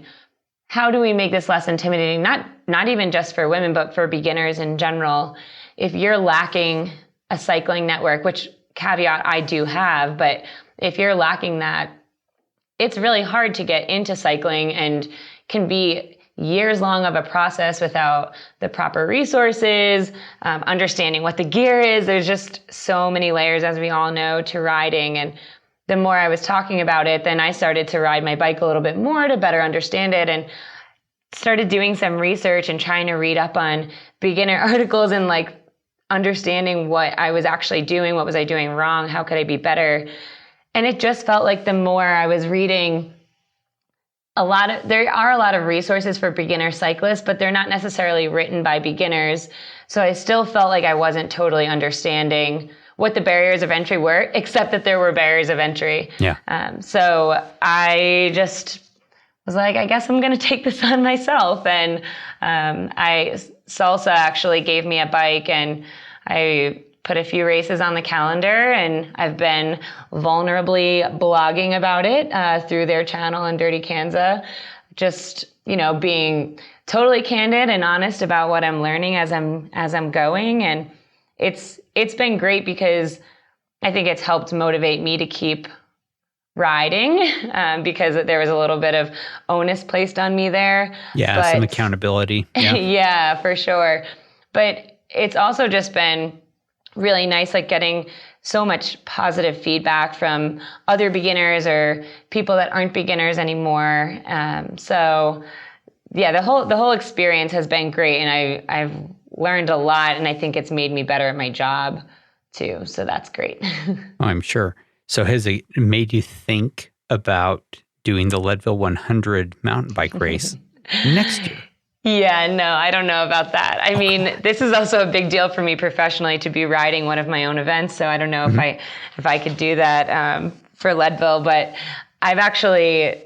how do we make this less intimidating, not even just for women, but for beginners in general. If you're lacking a cycling network, which caveat I do have, but if you're lacking that, it's really hard to get into cycling and can be years long of a process without the proper resources, understanding what the gear is. There's just so many layers, as we all know, to riding. And the more I was talking about it, then I started to ride my bike a little bit more to better understand it, and started doing some research and trying to read up on beginner articles and understanding what I was actually doing, what was I doing wrong, how could I be better. And it just felt like the more I was reading, there are a lot of resources for beginner cyclists, but they're not necessarily written by beginners. So I still felt like I wasn't totally understanding what the barriers of entry were, except that there were barriers of entry.
Yeah.
So I just was like, I guess I'm going to take this on myself. And Salsa actually gave me a bike, and I put a few races on the calendar, and I've been vulnerably blogging about it through their channel on Dirty Kansas. Just, being totally candid and honest about what I'm learning as I'm going. And it's been great, because I think it's helped motivate me to keep riding, because there was a little bit of onus placed on me there.
Yeah, some accountability. Yeah.
Yeah, for sure. But it's also just been really nice, getting so much positive feedback from other beginners or people that aren't beginners anymore. So yeah, the whole experience has been great, and I've learned a lot, and I think it's made me better at my job too. So that's great.
I'm sure. So has it made you think about doing the Leadville 100 mountain bike race next year?
Yeah, no, I don't know about that. I mean, this is also a big deal for me professionally to be riding one of my own events. So I don't know if I could do that for Leadville. But I've actually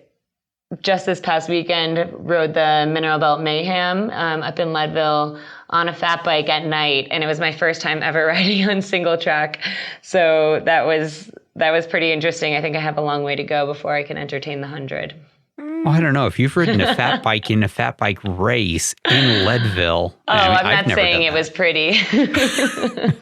just this past weekend rode the Mineral Belt Mayhem up in Leadville on a fat bike at night, and it was my first time ever riding on single track. So that was pretty interesting. I think I have a long way to go before I can entertain the 100.
Well, I don't know. If you've ridden a fat bike in a fat bike race in Leadville.
I'm not saying it was pretty.
But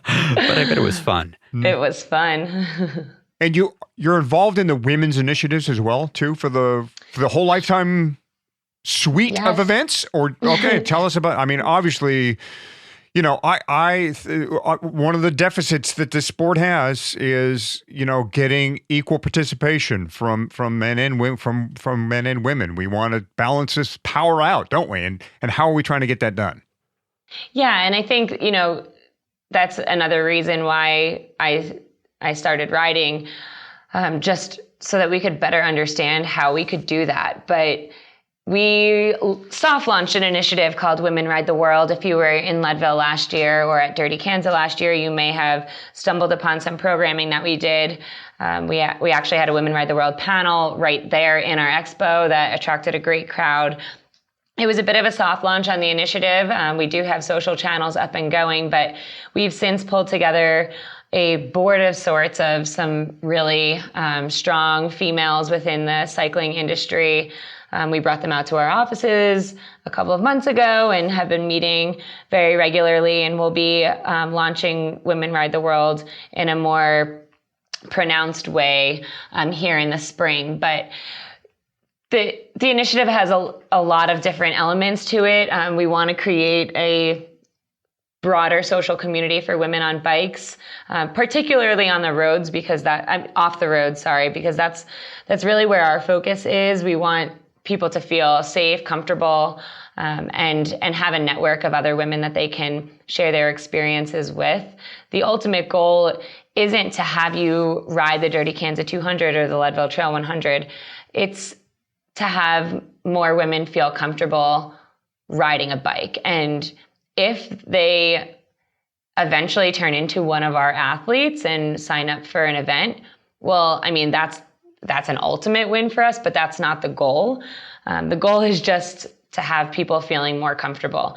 I bet it was fun.
It was fun.
And you're involved in the women's initiatives as well, too, for the whole lifetime suite of events? Or, okay, tell us about, obviously, one of the deficits that this sport has is, getting equal participation from men and women, from men and women. We want to balance this power out, don't we? And how are we trying to get that done?
Yeah, and I think, that's another reason why I started riding. Just so that we could better understand how we could do that. But we soft launched an initiative called Women Ride the World. If you were in Leadville last year or at Dirty Kansas last year, you may have stumbled upon some programming that we did. We actually had a Women Ride the World panel right there in our expo that attracted a great crowd. It was a bit of a soft launch on the initiative. We do have social channels up and going, but we've since pulled together a board of sorts of some really strong females within the cycling industry. We brought them out to our offices a couple of months ago and have been meeting very regularly, and we'll be launching Women Ride the World in a more pronounced way here in the spring. But the initiative has a lot of different elements to it. We want to create a broader social community for women on bikes, particularly on the roads, because off the road, because that's really where our focus is. We want people to feel safe, comfortable, and have a network of other women that they can share their experiences with. The ultimate goal isn't to have you ride the Dirty Kansas 200 or the Leadville Trail 100. It's to have more women feel comfortable riding a bike. And if they eventually turn into one of our athletes and sign up for an event, well, I mean, that's an ultimate win for us, but that's not the goal. The goal is just to have people feeling more comfortable.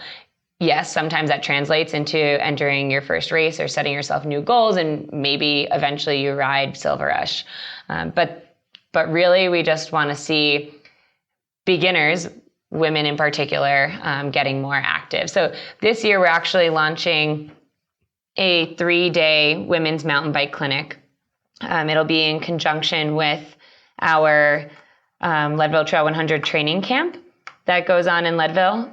Yes, sometimes that translates into entering your first race or setting yourself new goals, and maybe eventually you ride Silver Rush. But really, we just want to see beginners, women in particular, getting more active. So this year, we're actually launching a 3-day women's mountain bike clinic. It'll be in conjunction with our Leadville Trail 100 training camp that goes on in Leadville.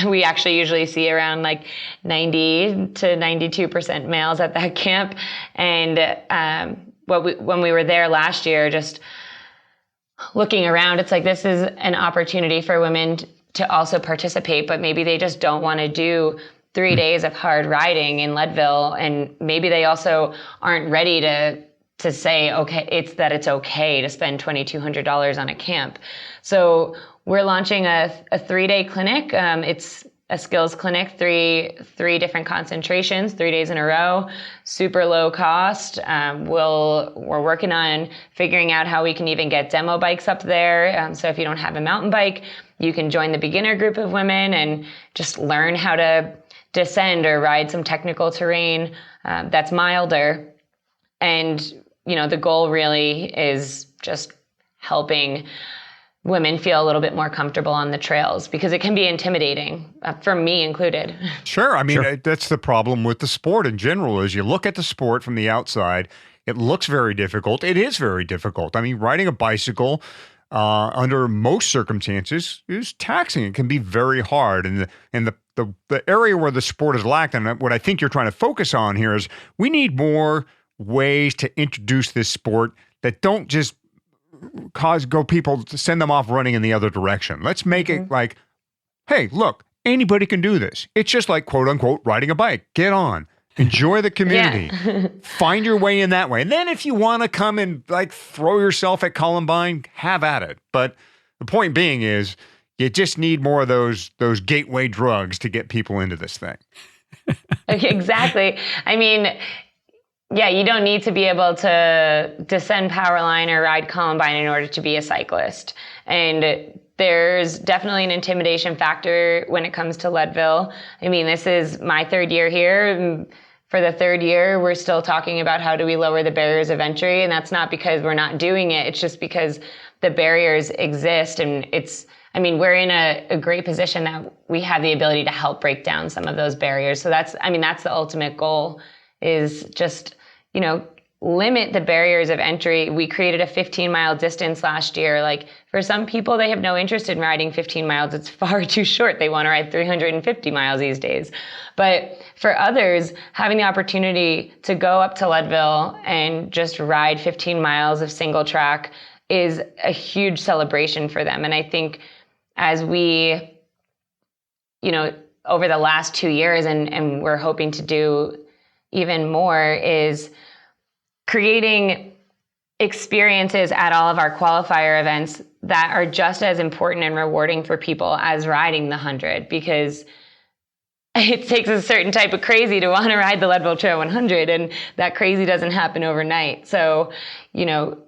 We actually usually see around like 90 to 92% males at that camp. And when we were there last year, just looking around, it's like this is an opportunity for women to also participate, but maybe they just don't want to do 3 days of hard riding in Leadville, and maybe they also aren't ready to say, okay, it's okay to spend $2,200 on a camp. So we're launching a 3-day clinic. It's a skills clinic, three different concentrations, 3 days in a row, super low cost. We're working on figuring out how we can even get demo bikes up there. So if you don't have a mountain bike, you can join the beginner group of women and just learn how to descend or ride some technical terrain that's milder. And, the goal really is just helping women feel a little bit more comfortable on the trails, because it can be intimidating, for me included.
Sure. I mean, that's the problem with the sport in general, is you look at the sport from the outside, it looks very difficult. It is very difficult. I mean, riding a bicycle under most circumstances is taxing. It can be very hard. And the area where the sport is lacked, and what I think you're trying to focus on here, is we need more ways to introduce this sport that don't just people to send them off running in the other direction. Let's make it like, hey, look, anybody can do this. It's just like, quote unquote, riding a bike. Get on. Enjoy the community. Find your way in that way. And then if you want to come and like throw yourself at Columbine, have at it. But the point being is, you just need more of those gateway drugs to get people into this thing.
Exactly. I mean, yeah, you don't need to be able to descend Powerline or ride Columbine in order to be a cyclist. And there's definitely an intimidation factor when it comes to Leadville. I mean, this is my 3rd year here. For the 3rd year, we're still talking about how do we lower the barriers of entry. And that's not because we're not doing it. It's just because the barriers exist. And we're in a great position that we have the ability to help break down some of those barriers. So that's the ultimate goal, is just, limit the barriers of entry. We created a 15-mile distance last year. Like, for some people, they have no interest in riding 15 miles. It's far too short. They want to ride 350 miles these days. But for others, having the opportunity to go up to Leadville and just ride 15 miles of single track is a huge celebration for them. And I think as we, over the last 2 years, and we're hoping to do even more, is creating experiences at all of our qualifier events that are just as important and rewarding for people as riding the 100, because it takes a certain type of crazy to want to ride the Leadville Trail 100, and that crazy doesn't happen overnight. So,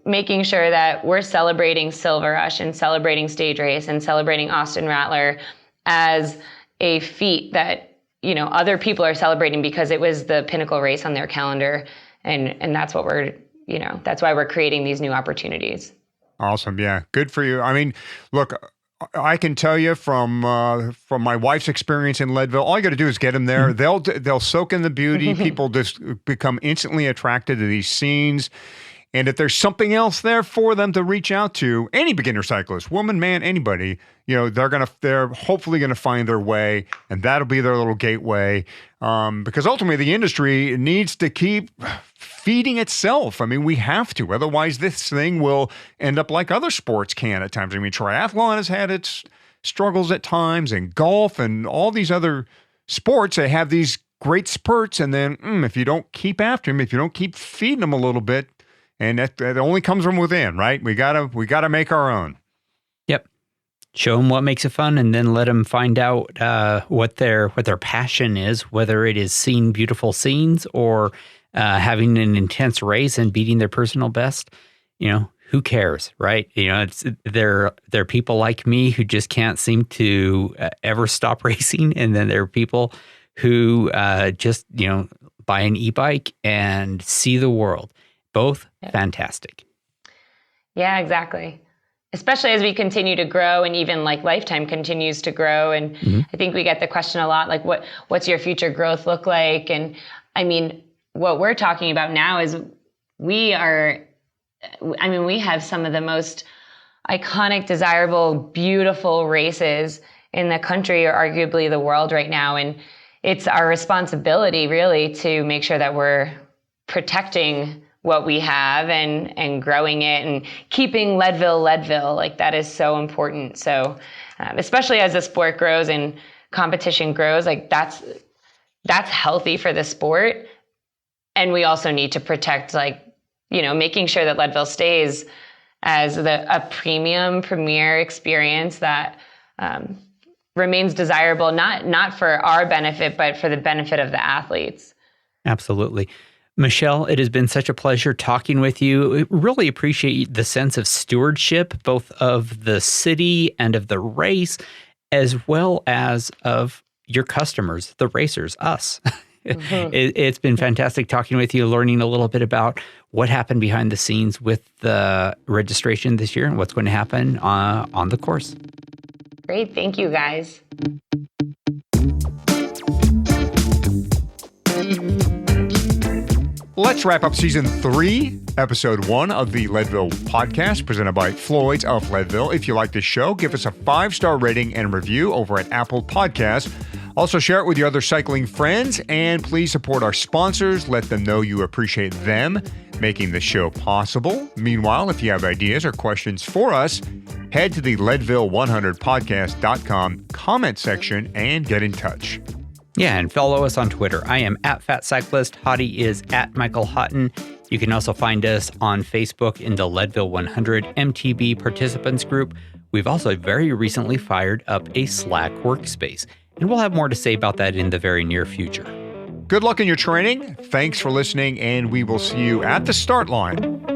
making sure that we're celebrating Silver Rush and celebrating Stage Race and celebrating Austin Rattler as a feat that, other people are celebrating because it was the pinnacle race on their calendar. And that's what that's why we're creating these new opportunities.
Awesome. Yeah. Good for you. I mean, look, I can tell you from my wife's experience in Leadville, all you got to do is get them there. They'll soak in the beauty. People just become instantly attracted to these scenes. And if there's something else there for them to reach out to, any beginner cyclist, woman, man, anybody, they're hopefully gonna find their way, and that'll be their little gateway. Because ultimately, the industry needs to keep feeding itself. I mean, we have to, otherwise, this thing will end up like other sports can at times. I mean, triathlon has had its struggles at times, and golf, and all these other sports. They have these great spurts, and then if you don't keep after them, if you don't keep feeding them a little bit. And that only comes from within, right? We gotta make our own.
Yep. Show them what makes it fun, and then let them find out what their passion is, whether it is seeing beautiful scenes or having an intense race and beating their personal best. Who cares, right? There are people like me who just can't seem to ever stop racing, and then there are people who just buy an e-bike and see the world. Both fantastic.
Yeah, exactly. Especially as we continue to grow, and even like Lifetime continues to grow. And I think we get the question a lot, like what's your future growth look like? And I mean, what we're talking about now is we have some of the most iconic, desirable, beautiful races in the country, or arguably the world right now. And it's our responsibility really to make sure that we're protecting what we have and growing it and keeping Leadville. Like, that is so important. So especially as the sport grows and competition grows, like that's healthy for the sport. And we also need to protect, making sure that Leadville stays as a premier experience that remains desirable, not for our benefit, but for the benefit of the athletes.
Absolutely. Michelle, it has been such a pleasure talking with you. I really appreciate the sense of stewardship, both of the city and of the race, as well as of your customers, the racers, us. It's been fantastic talking with you, learning a little bit about what happened behind the scenes with the registration this year and what's going to happen on the course.
Great. Thank you, guys.
Let's wrap up Season 3, Episode 1 of the Leadville podcast, presented by Floyd's of Leadville. If you like this show, give us a 5-star rating and review over at Apple Podcasts. Also, share it with your other cycling friends, and please support our sponsors. Let them know you appreciate them making the show possible. Meanwhile, if you have ideas or questions for us, head to the Leadville100podcast.com comment section and get in touch.
Yeah, and follow us on Twitter. I am at Fat Cyclist. Hottie is at Michael Houghton. You can also find us on Facebook in the Leadville 100 MTB participants group. We've also very recently fired up a Slack workspace, and we'll have more to say about that in the very near future.
Good luck in your training. Thanks for listening, and we will see you at the start line